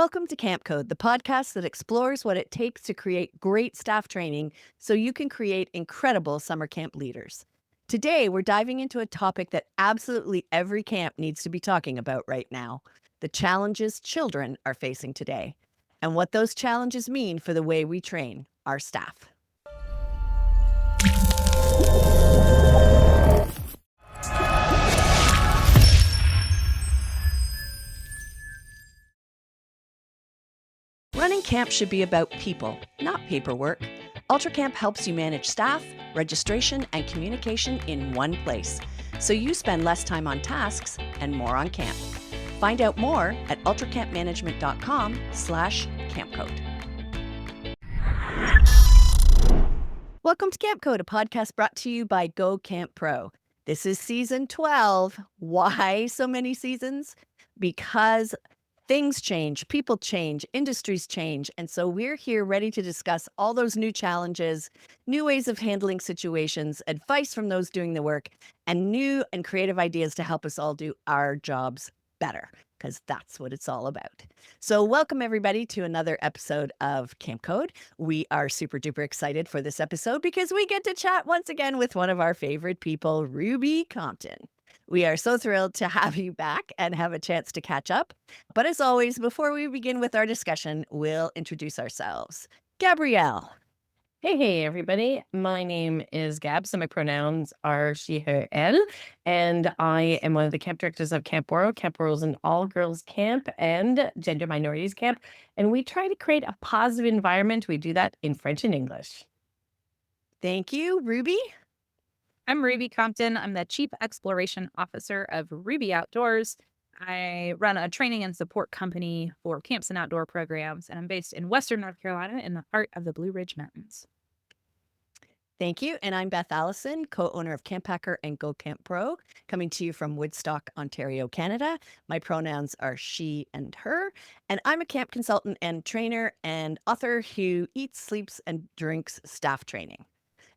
Welcome to Camp Code, the podcast that explores what it takes to create great staff training so you can create incredible summer camp leaders. Today, we're diving into a topic that absolutely every camp needs to be talking about right now: the challenges children are facing today, and what those challenges mean for the way we train our staff. Running camp should be about people, not paperwork. UltraCamp helps you manage staff, registration, and communication in one place, so you spend less time on tasks and more on camp. Find out more at ultracampmanagement.com/campcode. Welcome to Camp Code, a podcast brought to you by Go Camp Pro. This is season 12. Why so many seasons? Because things change, people change, industries change. And so we're here ready to discuss all those new challenges, new ways of handling situations, advice from those doing the work, and new and creative ideas to help us all do our jobs better, because that's what it's all about. So welcome everybody to another episode of Camp Code. We are super duper excited for this episode because we get to chat once again with one of our favorite people, Ruby Compton. We are so thrilled to have you back and have a chance to catch up. But as always, before we begin with our discussion, we'll introduce ourselves. Gabrielle. Hey, everybody. My name is Gab, so my pronouns are she, her, elle, and I am one of the camp directors of Camp Borough. Camp Borough is an all-girls camp and gender minorities camp, and we try to create a positive environment. We do that in French and English. Thank you, Ruby. I'm Ruby Compton. I'm the Chief Exploration Officer of Ruby Outdoors. I run a training and support company for camps and outdoor programs, and I'm based in Western North Carolina in the heart of the Blue Ridge Mountains. Thank you. And I'm Beth Allison, co-owner of Camp Hacker and Go Camp Pro, coming to you from Woodstock, Ontario, Canada. My pronouns are she and her, and I'm a camp consultant and trainer and author who eats, sleeps, and drinks staff training.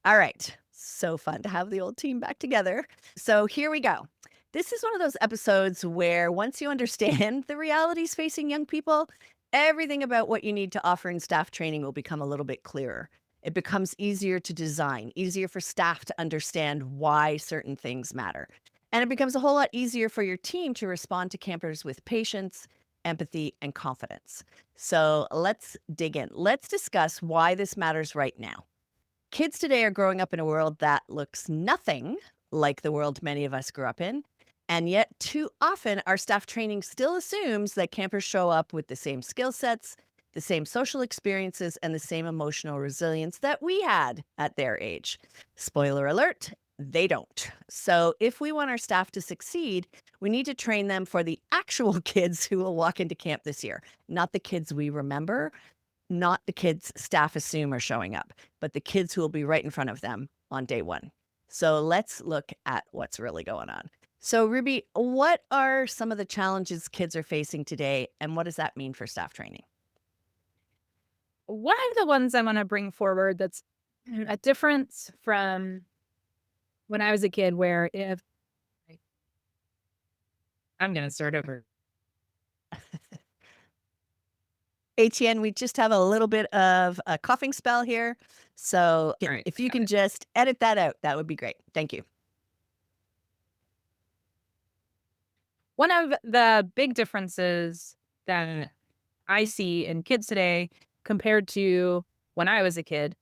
All right. So fun to have the old team back together. So here we go. This is one of those episodes where once you understand the realities facing young people, everything about what you need to offer in staff training will become a little bit clearer. It becomes easier to design, easier for staff to understand why certain things matter. And it becomes a whole lot easier for your team to respond to campers with patience, empathy, and confidence. So let's dig in. Let's discuss why this matters right now. Kids today are growing up in a world that looks nothing like the world many of us grew up in. And yet, too often, our staff training still assumes that campers show up with the same skill sets, the same social experiences, and the same emotional resilience that we had at their age. Spoiler alert, they don't. So if we want our staff to succeed, we need to train them for the actual kids who will walk into camp this year, not the kids we remember, not the kids staff assume are showing up, but the kids who will be right in front of them on day one. So let's look at what's really going on. So Ruby, what are some of the challenges kids are facing today, and what does that mean for staff training? One of the ones I want to bring forward that's a difference from when I was a kid, where if I'm going to start over. ATN, we just have a little bit of a coughing spell here. So All right, if you got can it. just edit that out, that would be great. Thank you. One of the big differences that I see in kids today compared to when I was a kid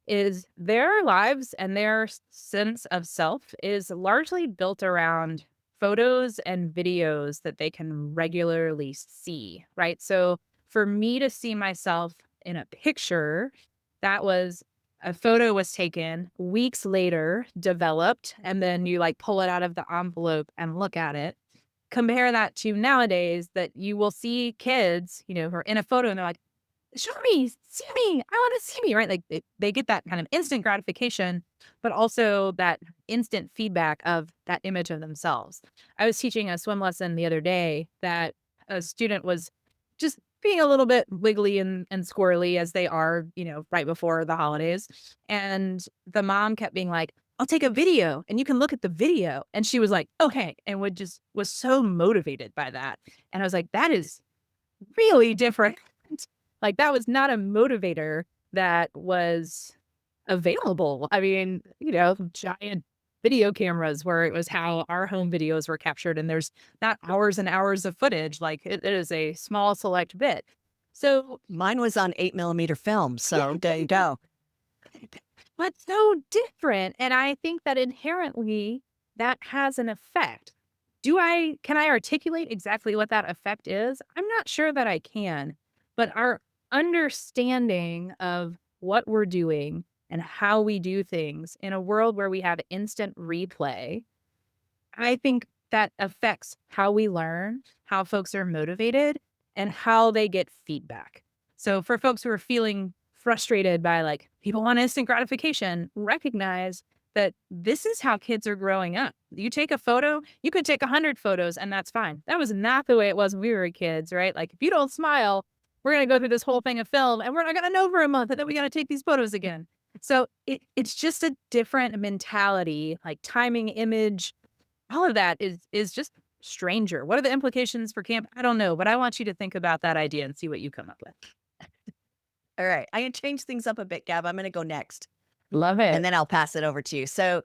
is their lives and their sense of self is largely built around photos and videos that they can regularly see, right? So for me to see myself in a picture, that was a photo was taken weeks later, developed, and then you like pull it out of the envelope and look at it. Compare that to nowadays that you will see kids, who are in a photo and they're like, show me, see me, I want to see me, right? Like they get that kind of instant gratification, but also that instant feedback of that image of themselves. I was teaching a swim lesson the other day that a student was just being a little bit wiggly and squirrely as they are, right before the holidays. And the mom kept being like, I'll take a video and you can look at the video. And she was like, okay. And was so motivated by that. And I was like, that is really different. Like that was not a motivator that was available. I mean, giant video cameras where it was how our home videos were captured, and there's not hours and hours of footage. Like it is a small select bit. So, Mine was on 8 millimeter film, so there you go. but so different. And I think that inherently that has an effect. Can I articulate exactly what that effect is? I'm not sure that I can, but our understanding of what we're doing and how we do things in a world where we have instant replay, I think that affects how we learn, how folks are motivated, and how they get feedback. So for folks who are feeling frustrated by like people want instant gratification, recognize that this is how kids are growing up. You take a photo, you could take 100 photos and that's fine. That was not the way it was when we were kids, right? Like if you don't smile, we're going to go through this whole thing of film and we're not going to know for a month and then we got to take these photos again. So it's just a different mentality, like timing, image, all of that is just stranger. What are the implications for camp? I don't know, but I want you to think about that idea and see what you come up with. All right. I'm going to change things up a bit, Gab. I'm going to go next, Love and it. then I'll pass it over to you. So,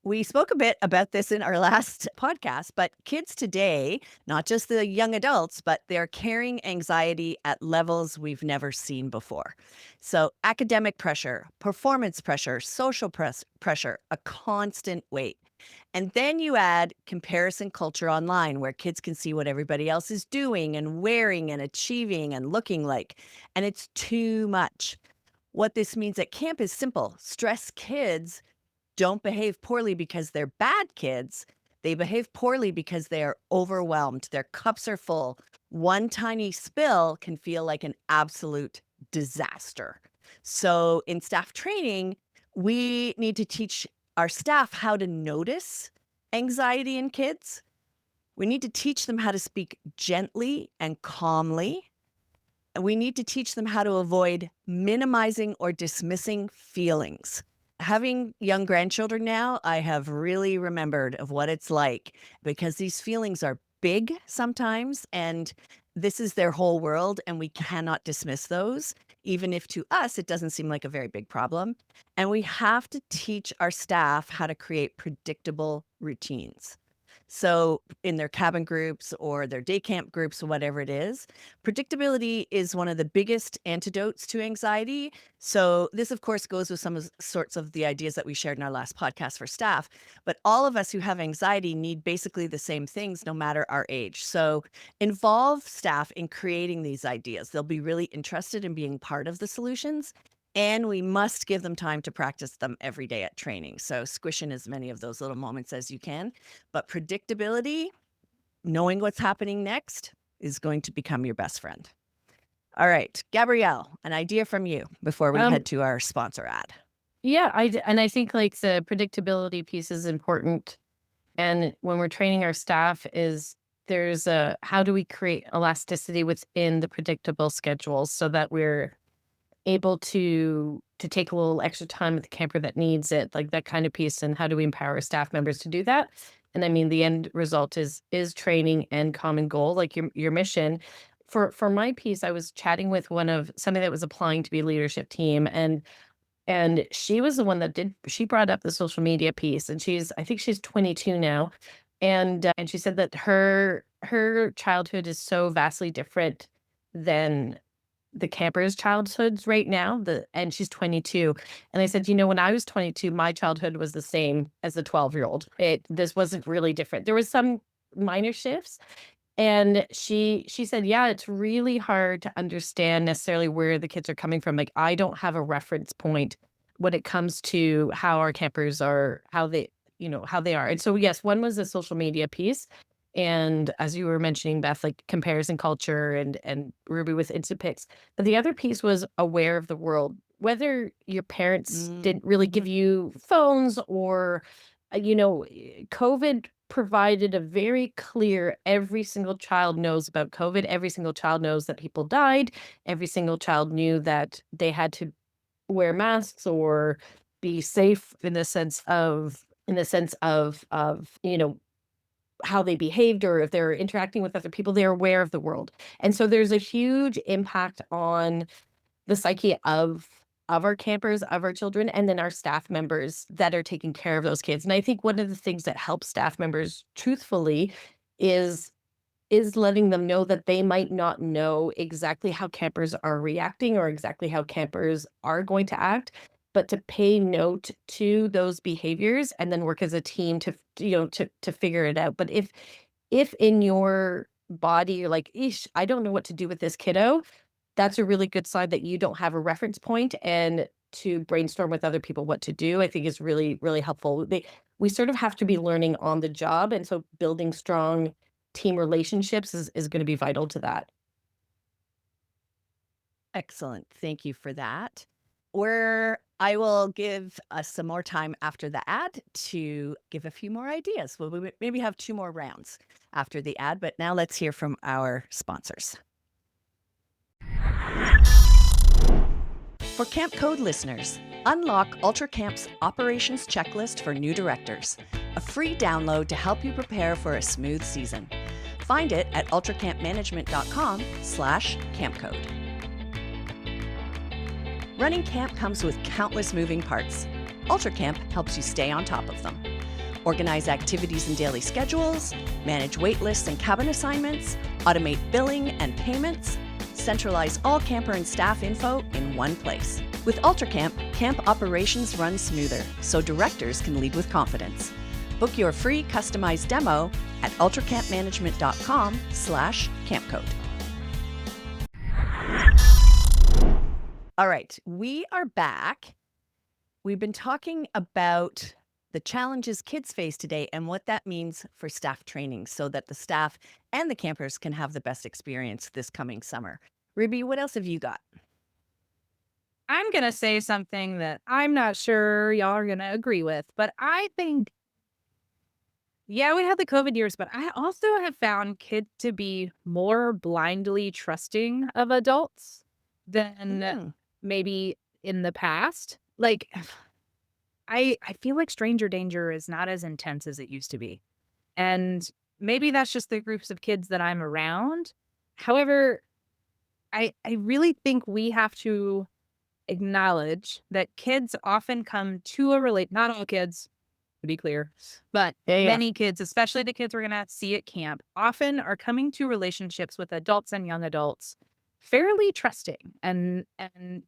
we spoke a bit about this in our last podcast, but kids today, not just the young adults, but they're carrying anxiety at levels we've never seen before. So, academic pressure, performance pressure, social pressure, a constant weight. And then you add comparison culture online where kids can see what everybody else is doing and wearing and achieving and looking like. And it's too much. What this means at camp is simple: stress kids don't behave poorly because they're bad kids. They behave poorly because they are overwhelmed. Their cups are full. One tiny spill can feel like an absolute disaster. So, in staff training, we need to teach our staff how to notice anxiety in kids. We need to teach them how to speak gently and calmly. And we need to teach them how to avoid minimizing or dismissing feelings. Having young grandchildren now, I have really remembered of what it's like, because these feelings are big sometimes, and this is their whole world, and we cannot dismiss those, even if to us it doesn't seem like a very big problem. And we have to teach our staff how to create predictable routines. So, in their cabin groups or their day camp groups, whatever it is, predictability is one of the biggest antidotes to anxiety. So, this, of course, goes with some of sorts of the ideas that we shared in our last podcast for staff. But all of us who have anxiety need basically the same things no matter our age. So, involve staff in creating these ideas. They'll be really interested in being part of the solutions. And we must give them time to practice them every day at training. So, squish in as many of those little moments as you can. But predictability, knowing what's happening next, is going to become your best friend. All right, Gabrielle, an idea from you before we Um, head to our sponsor ad. yeah, and I think like the predictability piece is important. And when we're training our staff, is there's a how do we create elasticity within the predictable schedules so that we're able to take a little extra time with the camper that needs it, like that kind of piece, and how do we empower staff members to do that? And I mean, the end result is training and common goal, like your mission. For my piece, I was chatting with one of somebody that was applying to be a leadership team, and she was the one that she brought up the social media piece, and I think she's 22 now, and she said that her childhood is so vastly different than the campers' childhoods right now, and she's 22. And I said, when I was 22, my childhood was the same as the 12-year-old. This wasn't really different. There was some minor shifts. And she said, yeah, it's really hard to understand necessarily where the kids are coming from. Like, I don't have a reference point when it comes to how our campers are, how they are. And so, yes, one was the social media piece. And as you were mentioning, Beth, like comparison culture and Ruby with instant pics. But the other piece was aware of the world, whether your parents didn't really give you phones or, COVID provided a very clear, every single child knows about COVID. Every single child knows that people died. Every single child knew that they had to wear masks or be safe in the sense of how they behaved, or if they're interacting with other people, they're aware of the world. And so there's a huge impact on the psyche of our campers, of our children, and then our staff members that are taking care of those kids. And I think one of the things that helps staff members truthfully is letting them know that they might not know exactly how campers are reacting or exactly how campers are going to act, but to pay note to those behaviors and then work as a team to to figure it out. But if in your body you're like, "Eesh, I don't know what to do with this kiddo," that's a really good sign that you don't have a reference point, and to brainstorm with other people what to do, I think is really, really helpful. We sort of have to be learning on the job, and so building strong team relationships is going to be vital to that. Excellent. Thank you for that. I will give us some more time after the ad to give a few more ideas. We'll maybe have 2 more rounds after the ad, but now let's hear from our sponsors. For Camp Code listeners, unlock Ultra Camp's operations checklist for new directors, a free download to help you prepare for a smooth season. Find it at ultracampmanagement.com/campcode. Running camp comes with countless moving parts. UltraCamp helps you stay on top of them. Organize activities and daily schedules, manage wait lists and cabin assignments, automate billing and payments, centralize all camper and staff info in one place. With UltraCamp, camp operations run smoother, so directors can lead with confidence. Book your free customized demo at ultracampmanagement.com/campcode. All right, we are back. We've been talking about the challenges kids face today and what that means for staff training so that the staff and the campers can have the best experience this coming summer. Ruby, what else have you got? I'm going to say something that I'm not sure y'all are going to agree with, but I think, yeah, we had the COVID years, but I also have found kids to be more blindly trusting of adults than Mm, maybe in the past. Like, I feel like stranger danger is not as intense as it used to be. And maybe that's just the groups of kids that I'm around. However, I really think we have to acknowledge that kids often come to a relate not all kids, to be clear, but Yeah, yeah. many kids, especially the kids we're gonna see at camp, often are coming to relationships with adults and young adults fairly trusting. And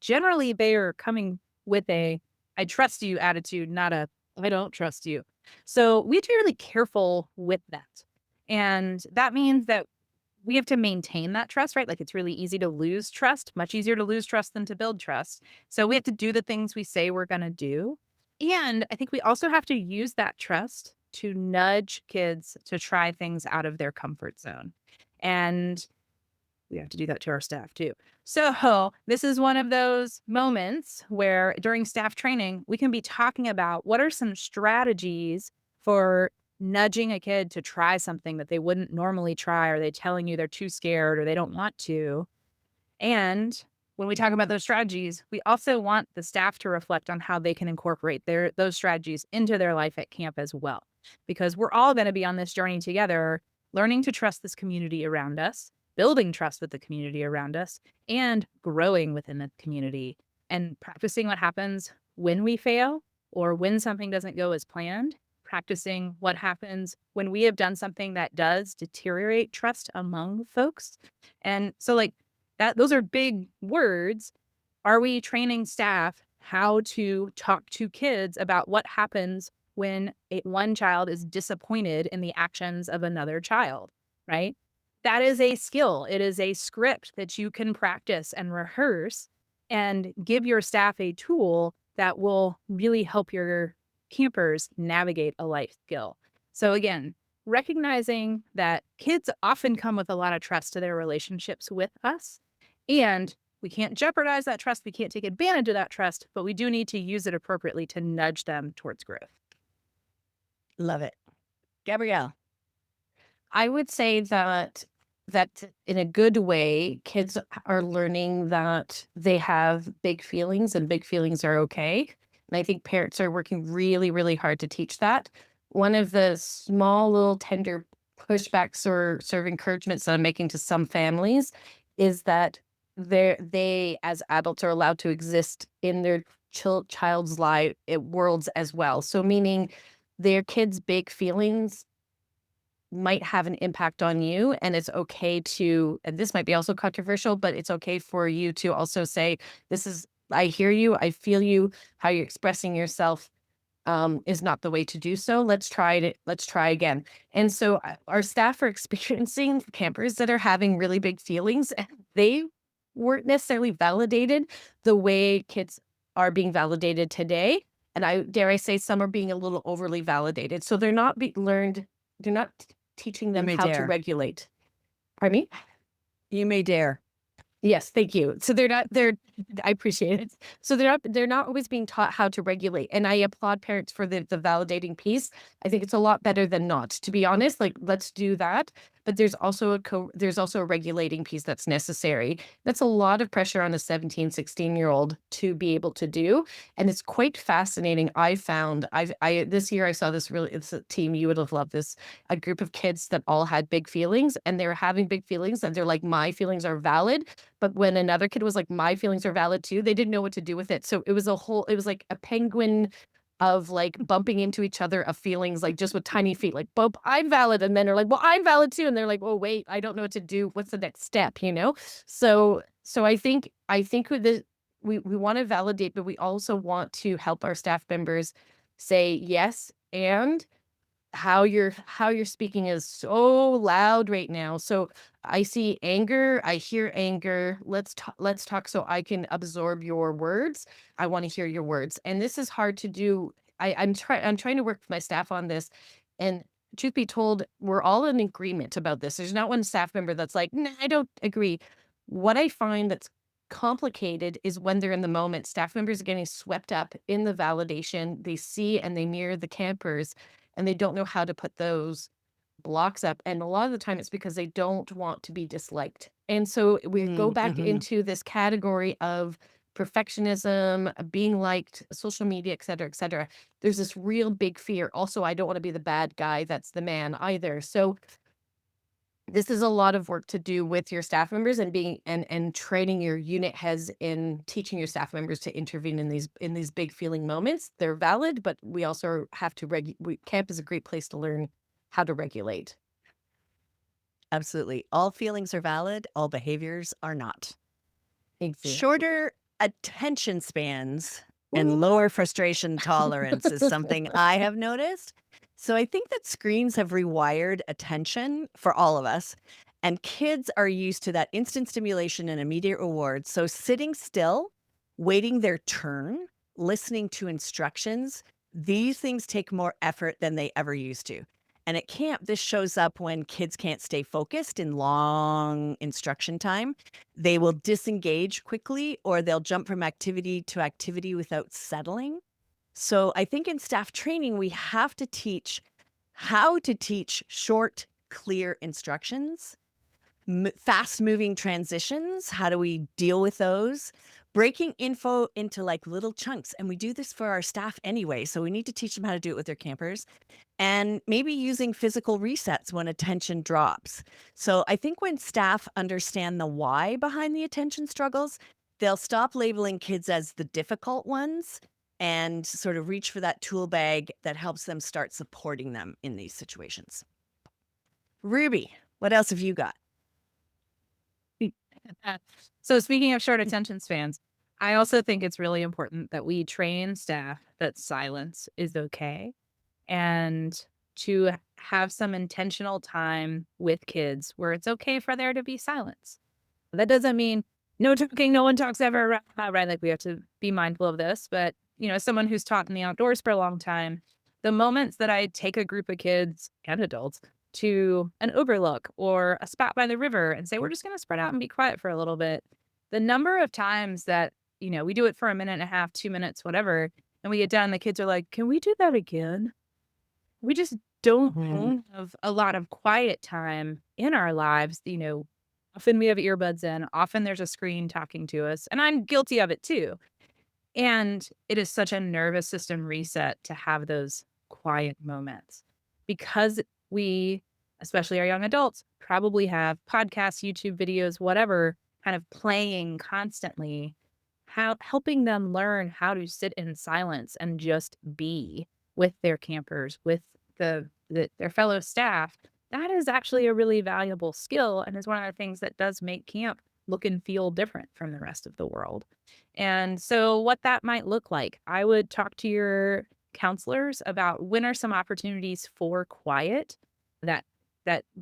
generally they are coming with a I trust you attitude, not a I don't trust you. So we have to be really careful with that. And that means that we have to maintain that trust, right? Like it's really easy to lose trust, much easier to lose trust than to build trust. So we have to do the things we say we're going to do. And I think we also have to use that trust to nudge kids to try things out of their comfort zone. And we have to do that to our staff too. So this is one of those moments where during staff training, we can be talking about what are some strategies for nudging a kid to try something that they wouldn't normally try, or they telling you they're too scared or they don't want to. And when we talk about those strategies, we also want the staff to reflect on how they can incorporate those strategies into their life at camp as well. Because we're all going to be on this journey together, learning to trust this community around us, building trust with the community around us, and growing within the community and practicing what happens when we fail or when something doesn't go as planned, practicing what happens when we have done something that does deteriorate trust among folks. And so like those are big words. Are we training staff how to talk to kids about what happens when one child is disappointed in the actions of another child, right? That is a skill. It is a script that you can practice and rehearse and give your staff a tool that will really help your campers navigate a life skill. So again, recognizing that kids often come with a lot of trust to their relationships with us, and we can't jeopardize that trust. We can't take advantage of that trust, but we do need to use it appropriately to nudge them towards growth. love it. Gabrielle. I would say that in a good way, kids are learning that they have big feelings and big feelings are okay. And I think parents are working really, really hard to teach that. One of the small little tender pushbacks or sort of encouragements that I'm making to some families is that they as adults are allowed to exist in their child's life worlds as well. So meaning their kids' big feelings might have an impact on you, and it's okay to, and this might be also controversial, but it's okay for you to also say, this is, I hear you, I feel you, how you're expressing yourself is not the way to do so. Let's try again. And so our staff are experiencing campers that are having really big feelings, and they weren't necessarily validated the way kids are being validated today. And I dare I say some are being a little overly validated. So they're not they're not teaching You them may how to dare. regulate. Pardon me? You may dare. Yes, thank you. So I appreciate it. So they're not always being taught how to regulate. And I applaud parents for the validating piece. I think it's a lot better than not. To be honest, like let's do that. But there's also a regulating piece that's necessary. That's a lot of pressure on a 17, 16-year-old to be able to do. And it's quite fascinating. I found I this year I saw this really, it's a team, you would have loved this, a group of kids that all had big feelings, and they were having big feelings and they're like, my feelings are valid. But when another kid was like, my feelings are valid too, they didn't know what to do with it. So it was like a penguin of like bumping into each other of feelings, like just with tiny feet, like, bump, I'm valid. And then they're like, well, I'm valid too. And they're like, oh, wait, I don't know what to do. What's the next step, you know? So I think with we want to validate, but we also want to help our staff members say yes. And how you're speaking is so loud right now. So I see anger, I hear anger. Let's talk so I can absorb your words. I want to hear your words. And this is hard to do. I'm trying to work with my staff on this. And truth be told, we're all in agreement about this. There's not one staff member that's like, nah, I don't agree. What I find that's complicated is when they're in the moment, staff members are getting swept up in the validation. They see and they mirror the campers, and they don't know how to put those blocks up. And a lot of the time it's because they don't want to be disliked. And so we go back Mm-hmm. into this category of perfectionism, being liked, social media, et cetera, et cetera. There's this real big fear. Also, I don't want to be the bad guy that's the man either. So this is a lot of work to do with your staff members and being and training your unit heads in teaching your staff members to intervene in these big feeling moments. They're valid, but we also have to camp is a great place to learn how to regulate. Absolutely. All feelings are valid. All behaviors are not. Exactly. Shorter attention spans and lower frustration tolerance is something I have noticed. So I think that screens have rewired attention for all of us, and kids are used to that instant stimulation and immediate reward. So sitting still, waiting their turn, listening to instructions, these things take more effort than they ever used to. And at camp, this shows up when kids can't stay focused in long instruction time. They will disengage quickly, or they'll jump from activity to activity without settling. So I think in staff training, we have to teach how to teach short, clear instructions, fast moving transitions. How do we deal with those? Breaking info into like little chunks. And we do this for our staff anyway. So we need to teach them how to do it with their campers, and maybe using physical resets when attention drops. So I think when staff understand the why behind the attention struggles, they'll stop labeling kids as the difficult ones and sort of reach for that tool bag that helps them start supporting them in these situations. Ruby, what else have you got? So speaking of short attention spans, I also think it's really important that we train staff that silence is okay, and to have some intentional time with kids where it's okay for there to be silence. That doesn't mean no talking, no one talks ever, right? Like we have to be mindful of this. But, as someone who's taught in the outdoors for a long time, the moments that I take a group of kids and adults to an overlook or a spot by the river and say, we're just going to spread out and be quiet for a little bit. The number of times that, we do it for a minute and a half, 2 minutes, whatever, and we get done, the kids are like, can we do that again? We just don't have a lot of quiet time in our lives. Often we have earbuds in, often there's a screen talking to us, and I'm guilty of it too. And it is such a nervous system reset to have those quiet moments because we especially our young adults, probably have podcasts, YouTube videos, whatever, kind of playing constantly, how helping them learn how to sit in silence and just be with their campers, with their fellow staff. That is actually a really valuable skill and is one of the things that does make camp look and feel different from the rest of the world. And so what that might look like, I would talk to your counselors about when are some opportunities for quiet that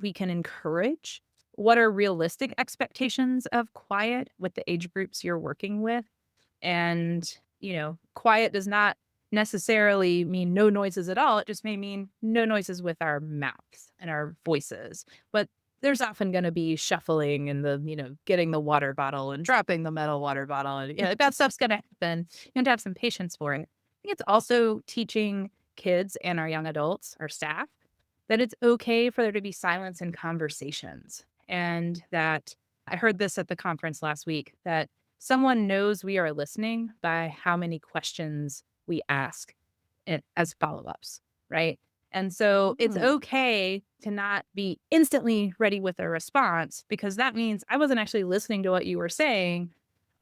we can encourage. What are realistic expectations of quiet with the age groups you're working with? And, quiet does not necessarily mean no noises at all. It just may mean no noises with our mouths and our voices. But there's often going to be shuffling and getting the water bottle and dropping the metal water bottle. And, that stuff's going to happen. You have to have some patience for it. I think it's also teaching kids and our young adults, our staff, that it's okay for there to be silence in conversations. And that I heard this at the conference last week that someone knows we are listening by how many questions we ask it as follow-ups, right? And so it's Mm. okay to not be instantly ready with a response because that means I wasn't actually listening to what you were saying.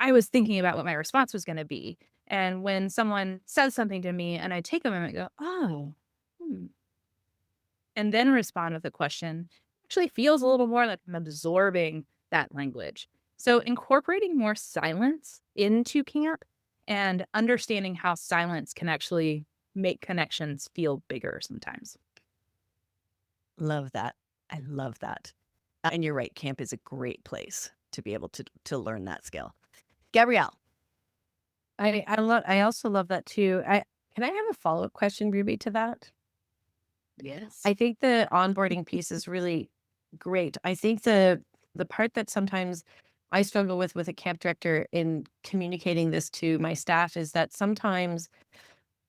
I was thinking about what my response was going to be. And when someone says something to me and I take a moment and go, oh, hmm, and then respond with a question actually feels a little more like I'm absorbing that language. So incorporating more silence into camp and understanding how silence can actually make connections feel bigger sometimes. Love that. I love that. And you're right, camp is a great place to be able to learn that skill. Gabrielle. I also love that too. Can I have a follow-up question, Ruby, to that? Yes. I think the onboarding piece is really great. I think the part that sometimes I struggle with a camp director in communicating this to my staff is that sometimes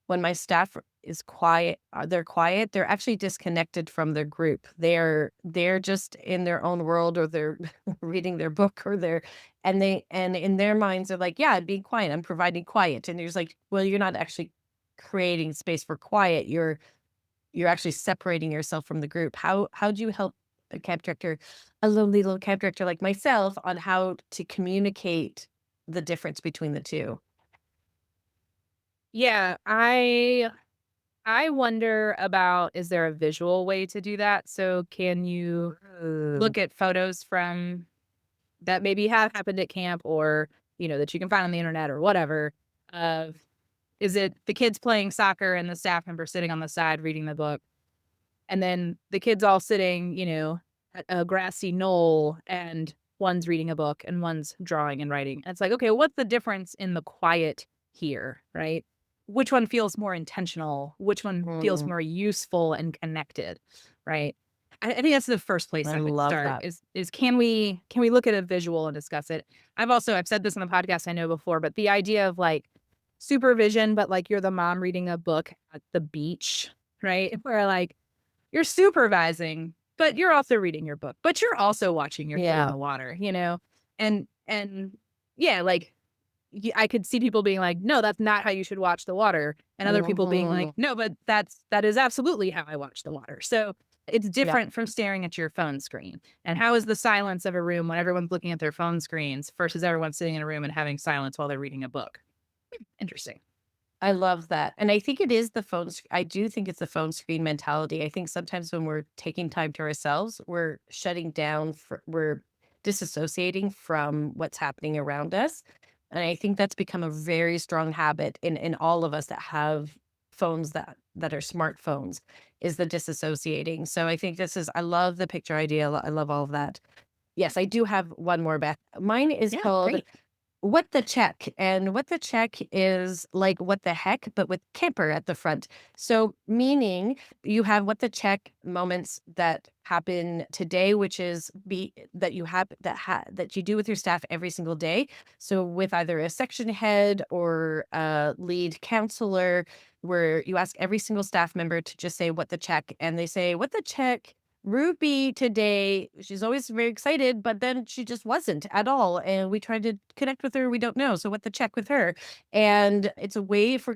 when my staff is quiet, they're actually disconnected from their group. They're just in their own world or they're reading their book or and in their minds they're like, yeah, be quiet. I'm providing quiet. And there's like, well, you're not actually creating space for quiet. You're actually separating yourself from the group. How do you help a camp director, a lonely little camp director like myself, on how to communicate the difference between the two? Yeah, I wonder about, is there a visual way to do that? So can you Ooh. look at photos from that maybe have happened at camp or, that you can find on the internet or whatever of, is it the kids playing soccer and the staff member sitting on the side reading the book? And then the kids all sitting, at a grassy knoll and one's reading a book and one's drawing and writing. And it's like, okay, what's the difference in the quiet here, right? Which one feels more intentional? Which one feels Mm, more useful and connected, right? I think that's the first place I I would love start that. is can we look at a visual and discuss it? I've said this on the podcast I know before, but the idea of like supervision, but like you're the mom reading a book at the beach, right? Where like you're supervising, but you're also reading your book, but you're also watching your kid in Yeah. the water, And yeah, like I could see people being like, "No, that's not how you should watch the water." And other people being like, Mhm. "No, but that is absolutely how I watch the water." So, it's Yeah. different from staring at your phone screen. And how is the silence of a room when everyone's looking at their phone screens versus everyone sitting in a room and having silence while they're reading a book? Interesting. I love that. And I think it is I do think it's the phone screen mentality. I think sometimes when we're taking time to ourselves, we're shutting down we're disassociating from what's happening around us. And I think that's become a very strong habit in all of us that have phones that are smartphones, is the disassociating. So I think I love the picture idea. I love all of that. Yes, I do have one more, Beth. Mine is Yeah, called great. What the Check. And What the Check is like what the heck, but with camper at the front. So meaning you have what the check moments that happen today, which is be that you have that you do with your staff every single day. So with either a section head or a lead counselor, where you ask every single staff member to just say what the check, and they say what the check. Ruby today, she's always very excited, but then she just wasn't at all. And we tried to connect with her. We don't know. So what the check with her? And it's a way for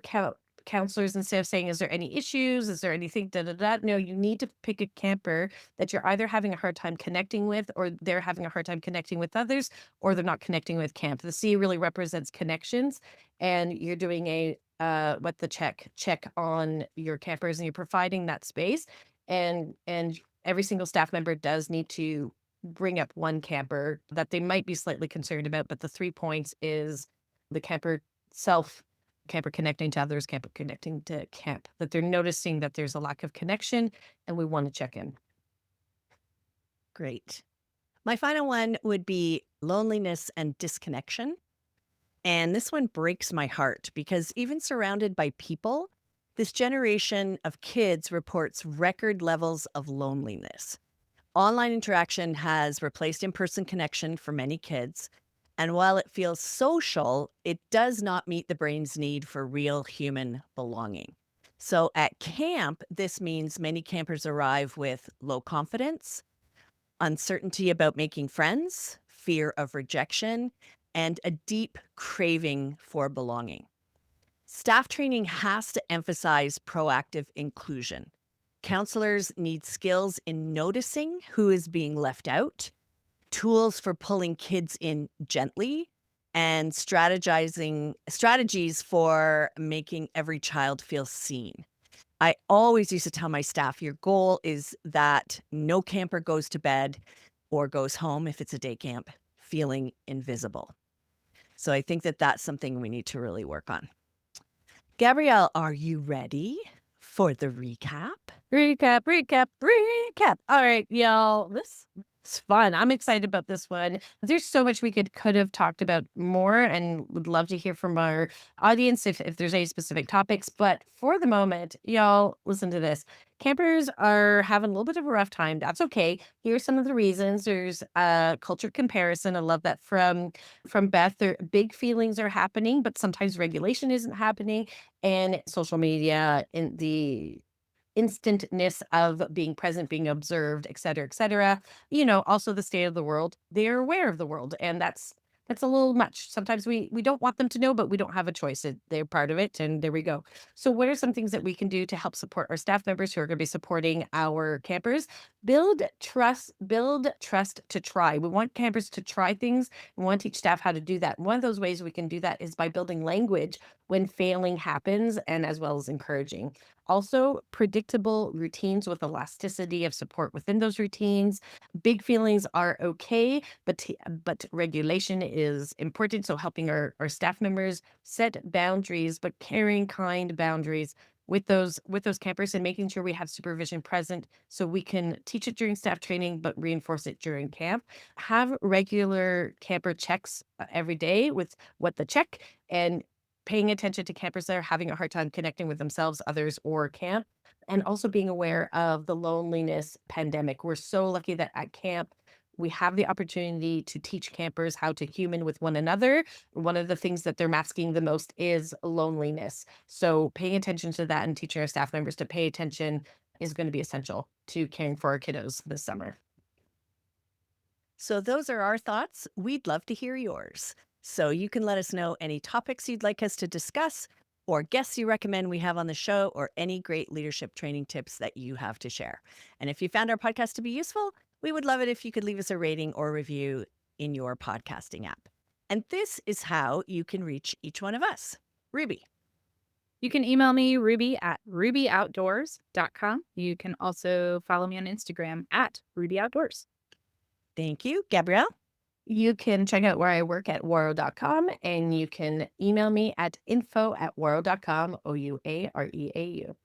counselors, instead of saying, is there any issues? Is there anything da da da? No, you need to pick a camper that you're either having a hard time connecting with, or they're having a hard time connecting with others, or they're not connecting with camp. The C really represents connections, and you're doing a what the check on your campers, and you're providing that space. And every single staff member does need to bring up one camper that they might be slightly concerned about, but the 3 points is the camper self, camper connecting to others, camper connecting to camp, that they're noticing that there's a lack of connection, and we want to check in. Great. My final one would be loneliness and disconnection. And this one breaks my heart because even surrounded by people, this generation of kids reports record levels of loneliness. Online interaction has replaced in person connection for many kids. And while it feels social, it does not meet the brain's need for real human belonging. So at camp, this means many campers arrive with low confidence, uncertainty about making friends, fear of rejection, and a deep craving for belonging. Staff training has to emphasize proactive inclusion. Counselors need skills in noticing who is being left out, tools for pulling kids in gently, and strategies for making every child feel seen. I always used to tell my staff, your goal is that no camper goes to bed or goes home if it's a day camp feeling invisible. So I think that that's something we need to really work on. Gabrielle, are you ready for the recap? Recap. All right, y'all. This is fun. I'm excited about this one. There's so much we could have talked about more, and would love to hear from our audience if there's any specific topics. But for the moment, y'all, listen to this. Campers are having a little bit of a rough time. That's okay. Here's some of the reasons. There's culture comparison. I love that from Beth. There big feelings are happening, but sometimes regulation isn't happening. And social media in the instantness of being present, being observed, et cetera, et cetera. Also the state of the world. They're aware of the world, and that's a little much. Sometimes we don't want them to know, but we don't have a choice. They're part of it, and there we go. So what are some things that we can do to help support our staff members who are going to be supporting our campers? Build trust to try. We want campers to try things. We want to teach staff how to do that. One of those ways we can do that is by building language when failing happens, and as well as encouraging. Also, predictable routines with elasticity of support within those routines. Big feelings are okay, but regulation is important. So helping our staff members set boundaries, but caring, kind boundaries with those campers, and making sure we have supervision present so we can teach it during staff training, but reinforce it during camp. Have regular camper checks every day with what the check, and paying attention to campers that are having a hard time connecting with themselves, others, or camp, and also being aware of the loneliness pandemic. We're so lucky that at camp, we have the opportunity to teach campers how to human with one another. One of the things that they're masking the most is loneliness. So paying attention to that and teaching our staff members to pay attention is going to be essential to caring for our kiddos this summer. So those are our thoughts. We'd love to hear yours. So you can let us know any topics you'd like us to discuss, or guests you recommend we have on the show, or any great leadership training tips that you have to share. And if you found our podcast to be useful, we would love it if you could leave us a rating or review in your podcasting app. And this is how you can reach each one of us. Ruby. You can email me, Ruby at rubyoutdoors.com. You can also follow me on Instagram at rubyoutdoors. Thank you. Gabrielle? You can check out where I work at waro.com, and you can email me at info@waro.com, OUAREAU.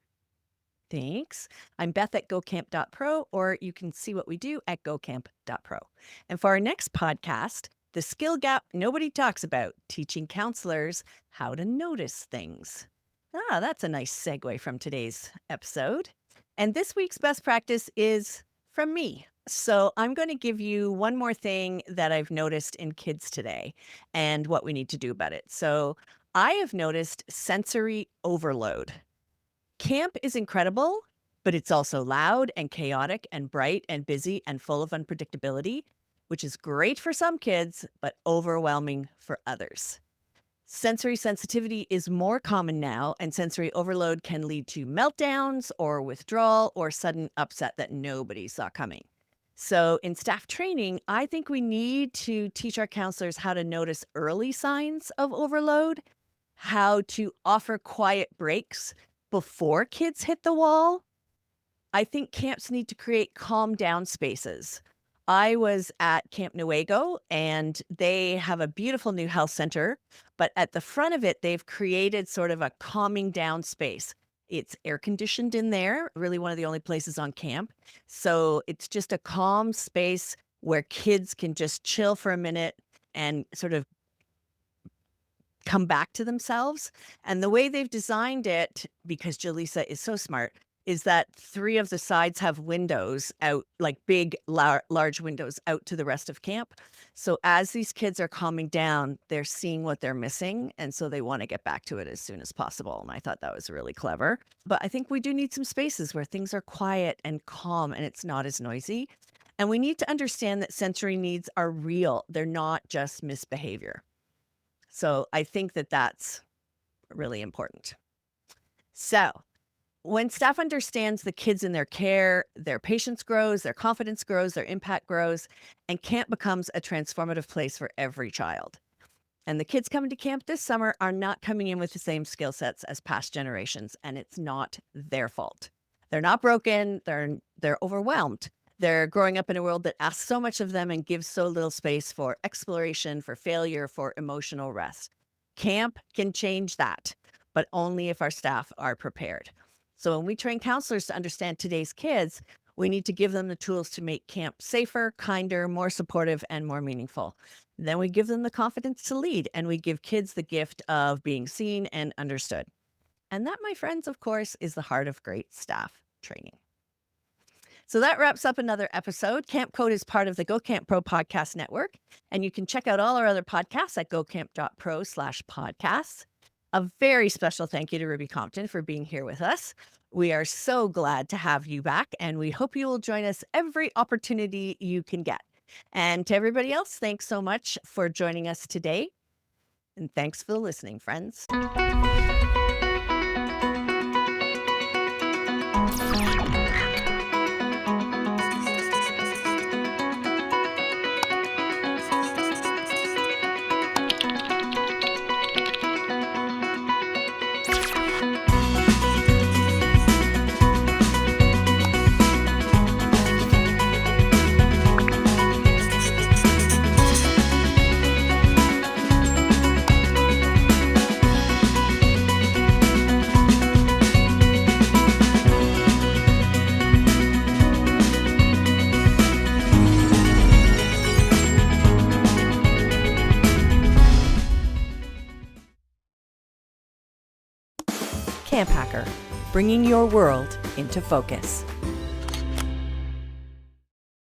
Thanks. I'm Beth at gocamp.pro, or you can see what we do at gocamp.pro. And for our next podcast, the skill gap nobody talks about, teaching counselors how to notice things. That's a nice segue from today's episode. And this week's best practice is from me. So I'm going to give you one more thing that I've noticed in kids today and what we need to do about it. So I have noticed sensory overload. Camp is incredible, but it's also loud and chaotic and bright and busy and full of unpredictability, which is great for some kids, but overwhelming for others. Sensory sensitivity is more common now, and sensory overload can lead to meltdowns or withdrawal or sudden upset that nobody saw coming. So, in staff training, I think we need to teach our counselors how to notice early signs of overload, how to offer quiet breaks before kids hit the wall. I think camps need to create calm down spaces. I was at Camp Nuevo and they have a beautiful new health center, but at the front of it, they've created sort of a calming down space. It's air conditioned in there, really one of the only places on camp. So it's just a calm space where kids can just chill for a minute and sort of come back to themselves. And the way they've designed it, because Jaleesa is so smart, is that 3 of the sides have windows out, like big, large windows out to the rest of camp. So as these kids are calming down, they're seeing what they're missing, and so they wanna get back to it as soon as possible, and I thought that was really clever. But I think we do need some spaces where things are quiet and calm and it's not as noisy. And we need to understand that sensory needs are real, they're not just misbehavior. So I think that that's really important. So when staff understands the kids in their care, their patience grows, their confidence grows, their impact grows, and camp becomes a transformative place for every child. And the kids coming to camp this summer are not coming in with the same skill sets as past generations, and it's not their fault. They're not broken, they're overwhelmed. They're growing up in a world that asks so much of them and gives so little space for exploration, for failure, for emotional rest. Camp can change that, but only if our staff are prepared. So when we train counselors to understand today's kids, we need to give them the tools to make camp safer, kinder, more supportive, and more meaningful. Then we give them the confidence to lead, and we give kids the gift of being seen and understood. And that, my friends, of course, is the heart of great staff training. So that wraps up another episode. Camp Code is part of the Go Camp Pro podcast network, and you can check out all our other podcasts at gocamp.pro/podcasts. A very special thank you to Ruby Compton for being here with us. We are so glad to have you back, and we hope you will join us every opportunity you can get. And to everybody else, thanks so much for joining us today. And thanks for listening, friends. Camp Hacker, bringing your world into focus.